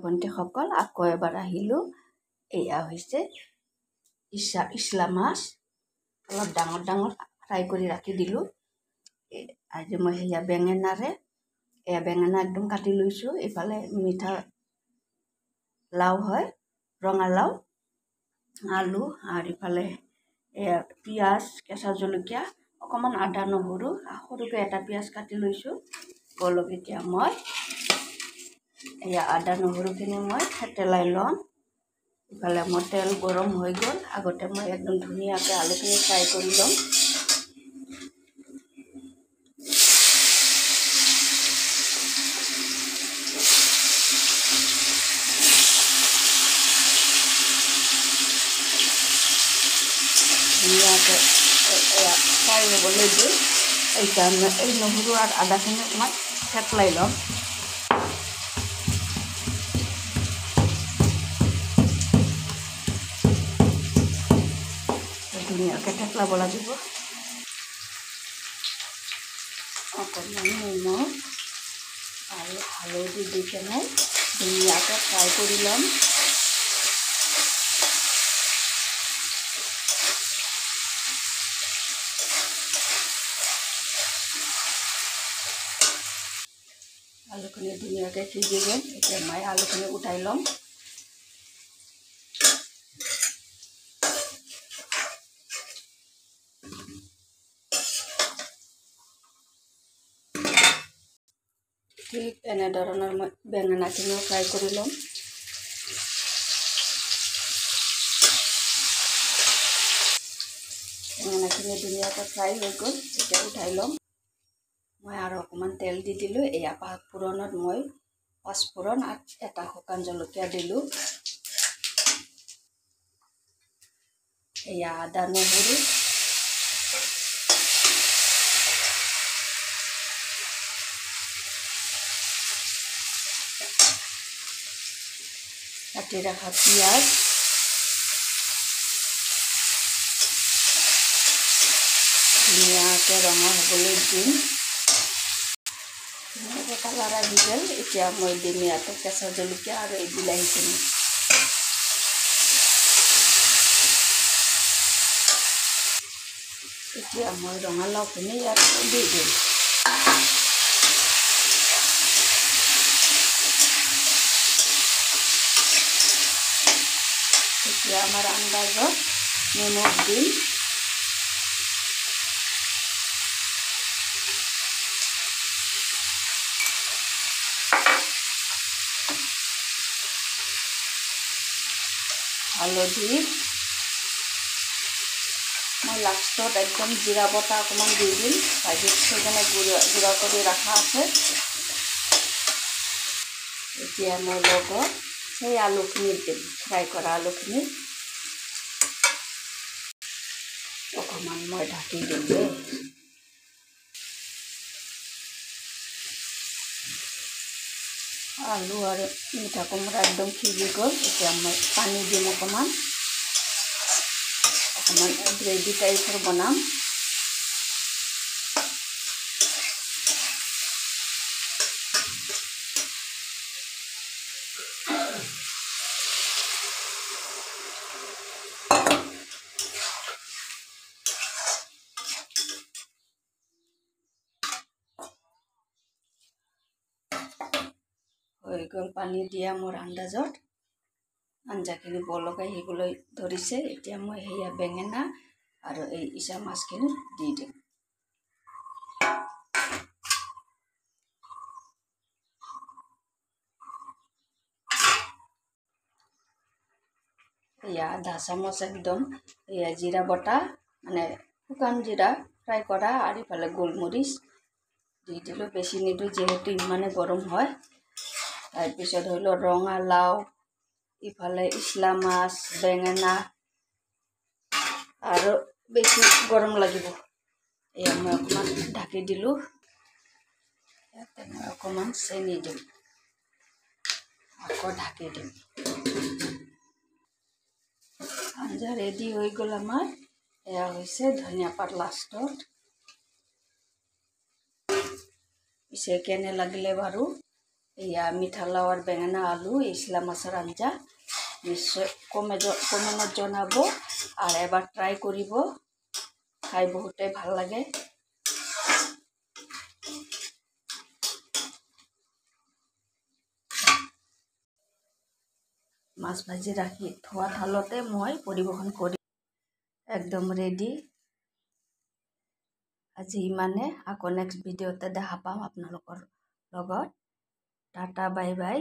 ভণ্টিসকল আকৌ এবাৰ আহিলোঁ। এয়া হৈছে ইছলা মাছ, অলপ ডাঙৰ ডাঙৰ ফ্ৰাই কৰি ৰাখি দিলোঁ। আজি মই সেয়া বেঙেনাৰে, এয়া বেঙেনা একদম কাটি লৈছোঁ। ইফালে মিঠা লাও হয়, ৰঙালাও, আলু, আৰু ইফালে এয়া পিঁয়াজ, কেঁচা জলকীয়া, অকণমান আদা নহৰু, সৰুকৈ এটা পিঁয়াজ কাটি লৈছোঁ। বলক এতিয়া মই এয়া আদা নহৰুখিনি মই থেতেলাই ল'ম। ইফালে মোৰ তেল গৰম হৈ গ'ল। আগতে মই একদম ধুনীয়াকৈ আলুখিনি ফ্ৰাই কৰি ল'ম। ধুনীয়াকৈ ফ্ৰাই হ'বলৈ দিওঁ। এতিয়া এই নহৰু আৰু আদাখিনি অকণমান থেতলাই ল'ম। ধুনীয়াকৈ থেতলাব লাগিব। অকণমান নিমখ আৰু হালধি দি কেনে ধুনীয়াকৈ ফ্ৰাই কৰি ল'ম। আলুখিনি ধুনীয়াকৈ সিজি গ'ল। এতিয়া মই আলুখিনি উঠাই ল'ম। ঠিক এনেধৰণৰ মই বেঙেনাখিনিও ফ্ৰাই কৰি ল'ম। বেঙেনাখিনি ধুনীয়াকৈ ফ্ৰাই হৈ গ'ল। এতিয়া উঠাই ল'ম। মই আৰু অকণমান তেল দি দিলোঁ। এয়া পাঁচফোৰণত মই পাঁচফোৰণ আৰু এটা শুকান জলকীয়া দিলোঁ। এয়া আদা নহৰু, কাটি ৰখা পিঁয়াজ, ধুনীয়াকৈ ৰঙা হ'বলৈ দিম। ধুনীয়াকৈ কালাৰ আহি গ'ল। এতিয়া মই দিম ইয়াতে কেঁচা জলকীয়া আৰু এই বিলাহীখিনি। এতিয়া মই ৰঙালাওখিনি ইয়াত দি দিম। এতিয়া আমাৰ আন্দাজত নিমখ দিম। হালধি, মই লাষ্টত একদম জিৰা বটা অকণমান দি দিম। ভাজি থৈকেনে গুড়া কৰি ৰখা আছে। এতিয়া মই লগত সেই আলুখিনি দিম, ফ্ৰাই কৰা আলুখিনি। অকণমান মই ঢাকি দিম দেই। আলু আৰু মিঠা কোমোৰা একদম সিজি গ'ল। এতিয়া মই পানী দিম অকণমান গ্ৰেভি টাইপৰ বনাম। হৈ গ'ল পানী দিয়া মোৰ আন্দাজত। আঞ্জাখিনি বলক আহিবলৈ ধৰিছে। এতিয়া মই সেয়া বেঙেনা আৰু এই ইছা মাছখিনি দি দিম। এয়া আধা চামচ একদম এয়া জিৰা বটা, মানে শুকান জিৰা ফ্ৰাই কৰা, আৰু ইফালে গোলমৰিচ দি দিলোঁ। বেছি নিদিওঁ যিহেতু ইমানে গৰম হয়। তাৰপিছত ধৰি লওক ৰঙালাও, ইফালে ইছলা মাছ, বেঙেনা, আৰু বেছি গৰম লাগিব। এয়া মই অকণমান ঢাকি দিলোঁ। ইয়াতে মই অকণমান চেনি দিম, আকৌ ঢাকি দিম। আঞ্জা ৰেডি হৈ গ'ল আমাৰ। এয়া হৈছে ধনিয়া পাত লাষ্টত। পিছে কেনে লাগিলে বাৰু এয়া মিঠা লাও আর বেঙেনা আলু ইসলা মাছের আঞ্জা নিশ্চয় কমেন্টত জনাব আর এবার ট্রাই করিব খাই বহুতেই ভাল লাগে মাছ ভাজি রাখি থোৱা থালতে মই পৰিবেশন কৰি একদম ৰেডি আজি ইমানে আকৌ নেক্সট ভিডিঅ'তে দেখা পাম আপোনালোকৰ লগত টাটা বাই বাই